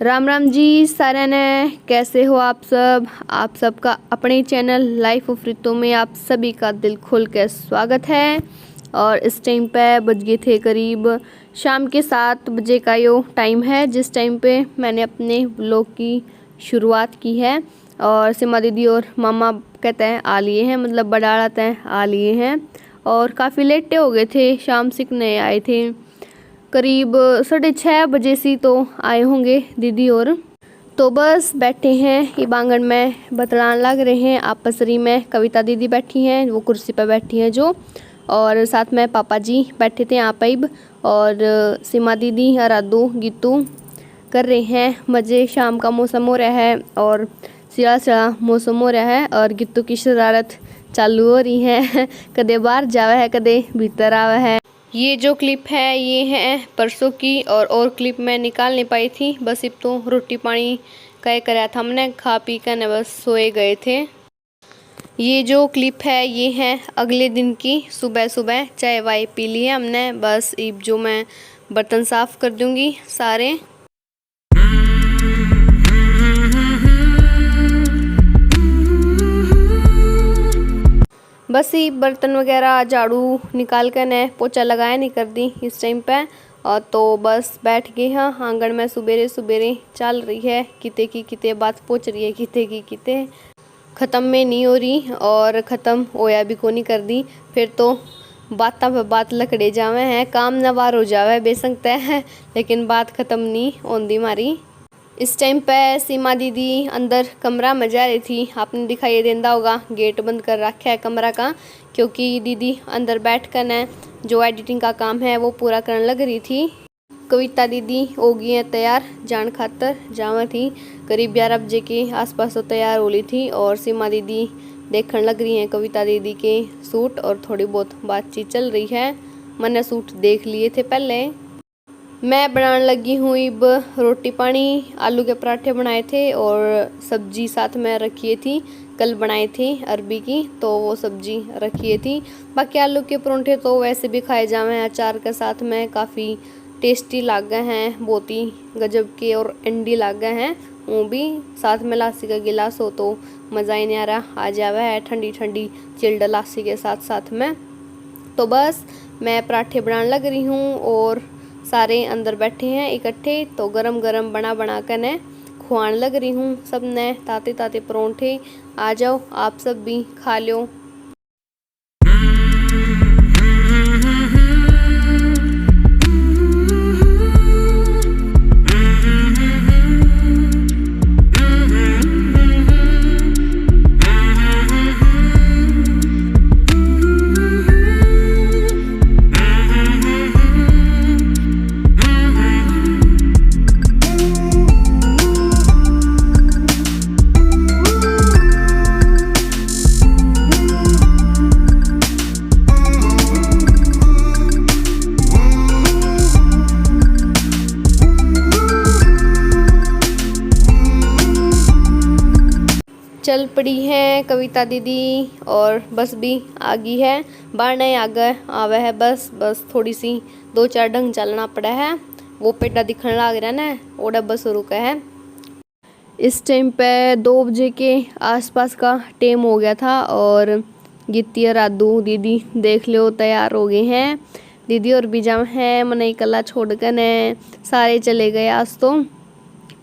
राम राम जी सारे ने, कैसे हो आप सब। आप सबका अपने चैनल लाइफ ऑफ रितो में आप सभी का दिल खोल कर स्वागत है। और इस टाइम पे बज गए थे करीब शाम के 7 बजे का यो टाइम है, जिस टाइम पे मैंने अपने व्लॉग की शुरुआत की है। और सीमा दीदी और मामा कहते हैं आ लिए हैं, मतलब बड़ा आते हैं आ लिए हैं। और काफ़ी लेटे हो गए थे, शाम सीखने आए थे, करीब 6:30 बजे से तो आए होंगे दीदी। और तो बस बैठे हैं ये बांगन में, बतलान लग रहे हैं आपसरी में। कविता दीदी बैठी हैं, वो कुर्सी पर बैठी हैं जो, और साथ में पापा जी बैठे थे यहाँ पर। और सीमा दीदी आराधू गीतू कर रहे हैं मज़े। शाम का मौसम हो रहा है और सिरा सिरा मौसम हो रहा है, और गीतू की शरारत चालू हो रही है। कदे बाहर जावा है, कदे भीतर आवा है। ये जो क्लिप है ये है परसों की, और क्लिप मैं निकाल नहीं पाई थी। बस अब तो रोटी पानी कह कराया था हमने, खा पी कर न बस सोए गए थे। ये जो क्लिप है ये है अगले दिन की, सुबह सुबह चाय वाय पी ली है हमने। बस अब जो मैं बर्तन साफ कर दूंगी सारे। बस ही बर्तन वगैरह झाड़ू निकाल कर ने पोछा लगाया नहीं कर दी इस टाइम पे। और तो बस बैठ गए हाँ आंगन में। सुबेरे सुबेरे चल रही है, किते की किते बात पूछ रही है, किते की किते ख़त्म में नहीं हो रही, और ख़त्म होया भी को नहीं कर दी। फिर तो बातों पे बात लकड़े जावे हैं, काम नवार हो जावे बेसंगता है, लेकिन बात ख़त्म नहीं होंदी हमारी। इस टाइम पे सीमा दीदी अंदर कमरा में जा रही थी, आपने दिखाई देंदा होगा गेट बंद कर रखा है कमरा का, क्योंकि दीदी अंदर बैठ कर न जो एडिटिंग का काम है वो पूरा करने लग रही थी। कविता दीदी हो गई है तैयार जान खातर, जावा थी करीब 11 बजे के आसपास तो तैयार हो ली थी। और सीमा दीदी देखने लग रही हैं कविता दीदी के सूट, और थोड़ी बहुत बातचीत चल रही है। मैंने सूट देख लिए थे पहले। मैं बनाने लगी हूँ अब रोटी पानी। आलू के पराठे बनाए थे और सब्जी साथ में रखी थी, कल बनाए थे अरबी की, तो वो सब्जी रखी थी। बाकी आलू के पराठे तो वैसे भी खाए जावे हैं अचार के साथ में, काफ़ी टेस्टी लाग गए हैं, बहुत ही गजब के और एंडी लाग गए हैं। वो भी साथ में लासी का गिलास हो तो मज़ा ही नहीं आ रहा, आ जावा है ठंडी ठंडी चिल्ड लासी के साथ साथ में। तो बस मैं पराठे बनाने लग रही हूँ और सारे अंदर बैठे हैं इकट्ठे, तो गरम गरम बना बना कर ने खुआने लग रही हूँ सब ने ताते ताते परोंठे। आ जाओ आप सब भी खा लो। चल पड़ी है कविता दीदी और बस भी आ गई है, बाहर नहीं आ गए आवे है। बस थोड़ी सी 2-4 ढंग चलना पड़ा है, वो पेटा दिखने लग रहा ना, वो डब्बा शुरू का है। इस टाइम पे 2 बजे के आसपास का टाइम हो गया था, और गीती और राधू दीदी देख लो तैयार हो गए हैं। दीदी और भी जाम है, मने कला छोड़ कर ने सारे चले गए आज तो।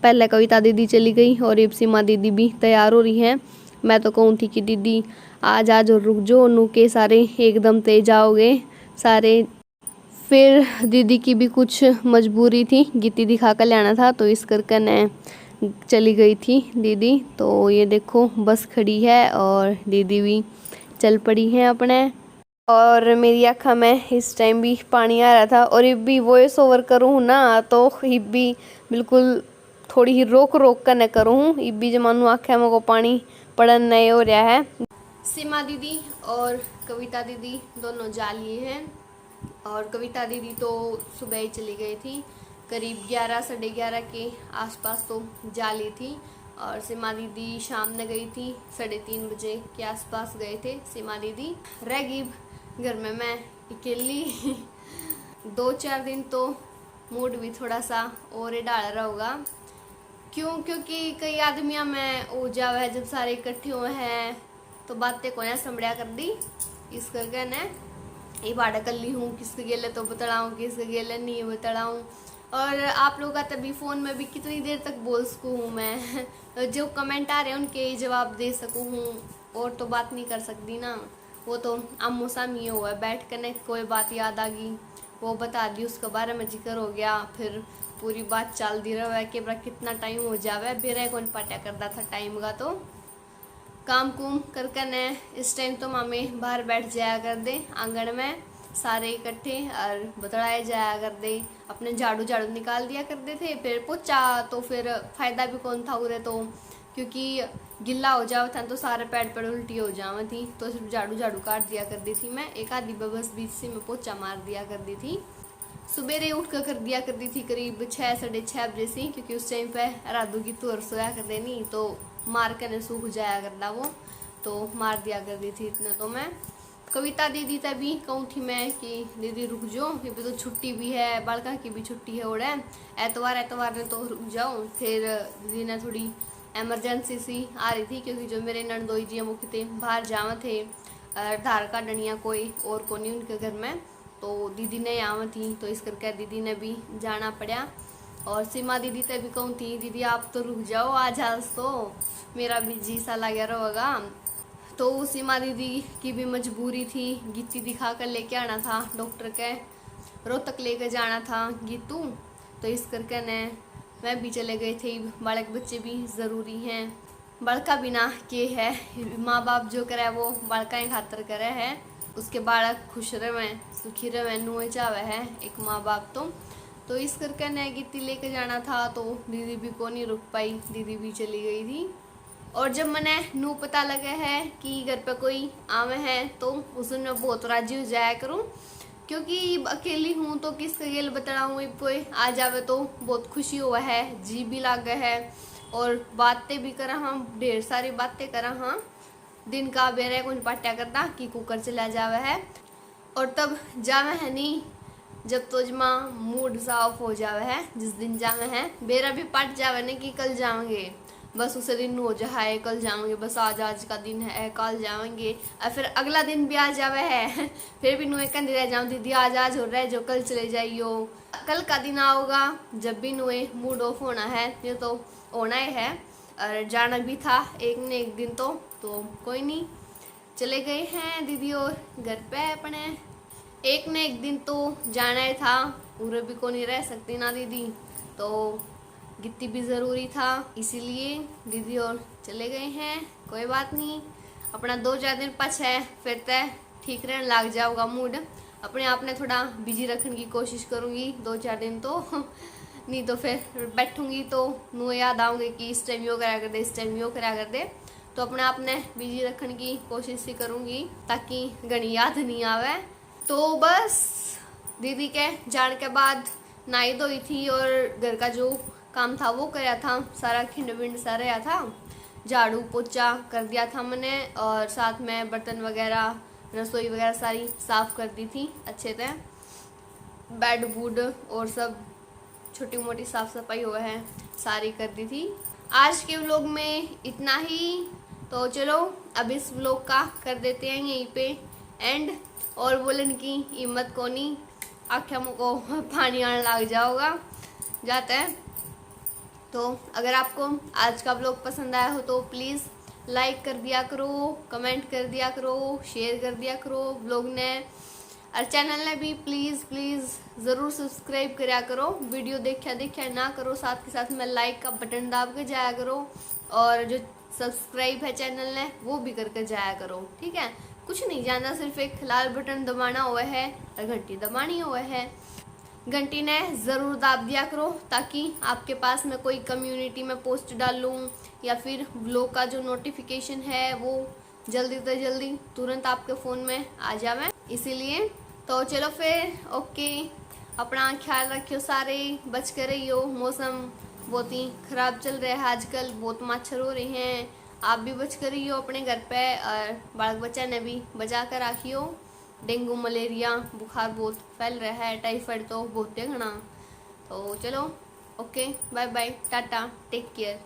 पहले कविता दीदी चली गई और अब सीमा दीदी भी तैयार हो रही हैं। मैं तो कहूँ थी कि दीदी आज आज और रुक जो, नू के सारे एकदम तेज आओगे सारे। फिर दीदी की भी कुछ मजबूरी थी, गीती दिखा कर लाना था, तो इस करके न चली गई थी दीदी। तो ये देखो बस खड़ी है और दीदी भी चल पड़ी हैं अपने। और मेरी आँखों में इस टाइम भी पानी आ रहा था, और अब भी वॉइस ओवर करूँ ना तो अब भी बिल्कुल थोड़ी ही रोक रोक कर न करूँ, इब भी जमानू आँखें मेरे को पानी पड़न नहीं हो रहा है। सीमा दीदी और कविता दीदी दोनों जा लिए हैं, और कविता दीदी तो सुबह ही चली गई थी, करीब 11 साढ़े 11 के आसपास तो जा ली थी। और सीमा दीदी शाम में गई थी, 3:30 बजे के आसपास गए थे सीमा दीदी। रह गई घर में मैं अकेली। 2-4 दिन तो मूड भी थोड़ा सा और डाल रहा होगा, क्यों? क्योंकि कई आदमियों में ऊर्जा है, जब सारे इकट्ठे हुए हैं तो बातें को संभड़िया कर दी। इस करके ने ये बाड़ा कर ली हूँ, किसके गेले तो बतलाऊँ, किसके गेले नहीं बतलाऊँ। और आप लोग का तभी फ़ोन में भी कितनी देर तक बोल सकूँ हूँ मैं जो कमेंट आ रहे हैं उनके जवाब दे सकूँ हूँ, और तो बात नहीं कर सकती ना। वो तो आमो सामने हुआ है, बैठ कर ने कोई बात याद आ गई वो बता दी, उसके बारे में जिक्र हो गया, फिर पूरी बात चल दी रहा है कि कितना टाइम हो जावे। बेरा कौन पाट्या करता था टाइम का, तो काम कुम करके ने इस टाइम तो मामे बाहर बैठ जाया कर दे आंगन में सारे इकट्ठे, और बतलाए जाया कर दे, अपने झाड़ू झाड़ू निकाल दिया करते थे। फिर पोछा तो फिर फायदा भी कौन था उरे, तो क्योंकि गिल्ला हो जावा था तो सारे पैड उल्टी हो जावा थी, तो सिर्फ झाड़ू झाड़ू काट दिया करती थी मैं, एक आधी बस बीच से मैं पोछा मार दिया करती थी। सुबेरे उठ कर दिया करती थी करीब 6 साढ़े 6 बजे से, क्योंकि उस टाइम पे राधू की तुअर सोया कर देनी, तो मार कर सूख जाया करता वो, तो मार दिया करती थी इतना। तो मैं कविता दीदी तभी कहूँ थी मैं कि दीदी रुक जाओ, ये भी तो छुट्टी भी है, बालका की भी छुट्टी है, उड़े एतवार ने तो रुक जाओ। फिर दीदी ने थोड़ी एमरजेंसी सी आ रही थी, क्योंकि जो मेरे नंदोई जी मुख्य थे बाहर जावा थे, धार का डनिया कोई और को नहीं उनके घर में, तो दीदी ने यहाँ थी, तो इस करके दीदी ने भी जाना पड़ा। और सीमा दीदी तक भी कहूँ थी दीदी आप तो रुक जाओ, आज तो मेरा भी जी सा लगा रहेगा। तो सीमा दीदी की भी मजबूरी थी, गिट्टी दिखा कर लेके आना था डॉक्टर के, रोहतक लेकर जाना था गीतू, तो इस करके ने मैं भी चले गए थे। बालक बच्चे भी ज़रूरी हैं, बड़का बिना के है, माँ बाप जो करे वो बड़का खातर करे है, उसके बालक खुश रहे सुखी रहे नुए चावे है एक माँ बाप तो इस करके ने गिट्टी लेके जाना था, तो दीदी भी को नहीं रुक पाई, दीदी भी चली गई थी। और जब मैंने नू पता लगा है कि घर पे कोई आवे है, तो उस दिन मैं बहुत राजी हो जाया करूँ, क्योंकि अकेली हूँ तो किसके गेल बताऊँ, कोई आ जावे तो बहुत खुशी हुआ है, जी भी लागे है, और बातें भी करा, हम ढेर सारी बातें करा, हाँ दिन का बेरे कुछ पाट्या करता कि कुकर चला जावे है। और तब जावे है नहीं जब तो जमा मूड साफ हो जावे है, जिस दिन जावे है बेरा भी पट जावे नहीं कि कल जाएंगे, बस उसे दिन हो जाए कल जाएंगे, बस आज का दिन है कल जाएंगे, और फिर अगला दिन भी आ जावे है फिर भी नुए कंधी रह जाऊँ दीदी आज हो रहा है जो कल चले जाइयो, कल का दिन आओगा जब भी नुए मूड ऑफ होना है, ये तो होना ही है, और जाना भी था एक न एक दिन तो कोई नहीं चले गए हैं दीदी और घर पे अपने, एक न एक दिन तो जाना ही था, पूरे भी को नहीं रह सकती ना दीदी, तो गिट्टी भी ज़रूरी था, इसीलिए दीदी और चले गए हैं। कोई बात नहीं, अपना 2-4 दिन पछ है फिर तय ठीक रहने लग जाओगा मूड, अपने आप ने थोड़ा बिजी रखने की कोशिश करूँगी 2-4 दिन तो नहीं तो फिर बैठूंगी तो मुँह याद आऊँगी कि इस टाइम यो करा कर दे, इस टाइम यो करा कर दे, तो अपने आप ने बिजी रखने की कोशिश ही करूँगी ताकि घनी याद नहीं आवे। तो बस दीदी के जाने के बाद नहाई धोई थी और घर का जो काम था वो कराया था, सारा खिंड विंड सा रहा था, झाड़ू पोछा कर दिया था मैंने, और साथ में बर्तन वगैरह रसोई वगैरह सारी साफ़ कर दी थी अच्छे से, बेड बूड और सब छोटी मोटी साफ़ सफाई हुआ है सारी कर दी थी। आज के व्लॉग में इतना ही, तो चलो अब इस व्लॉग का कर देते हैं यहीं पे एंड, और बोलन की हिम्मत को नहीं, आँखें को पानी आने लग जाओगा जाते हैं। तो अगर आपको आज का व्लॉग पसंद आया हो तो प्लीज़ लाइक कर दिया करो, कमेंट कर दिया करो, शेयर कर दिया करो व्लॉग ने, और चैनल ने भी प्लीज़ ज़रूर सब्सक्राइब करा करो, वीडियो देखा ना करो, साथ के साथ में लाइक का बटन दाब के जाया करो, और जो सब्सक्राइब है चैनल ने वो भी करके जाया करो, ठीक है। कुछ नहीं जानना, सिर्फ एक लाल बटन दबाना हुआ है और घंटी दबानी हुआ है, घंटी ने ज़रूर दाब दिया करो ताकि आपके पास में कोई कम्युनिटी में पोस्ट डालूँ या फिर व्लॉग का जो नोटिफिकेशन है वो जल्दी से जल्दी तुरंत आपके फ़ोन में आ जावे, इसीलिए। तो चलो फिर ओके, अपना ख्याल रखियो, सारे बच कर रहियो, मौसम बहुत ही ख़राब चल रहा है आजकल, बहुत मच्छर हो रहे हैं, आप भी बच कर रहियो अपने घर पे, और बालक बच्चा ने भी बचा कर रखियो, डेंगू मलेरिया बुखार बहुत फैल रहा है, टाइफाइड तो बहुत है घना, तो चलो okay bye bye tata take care.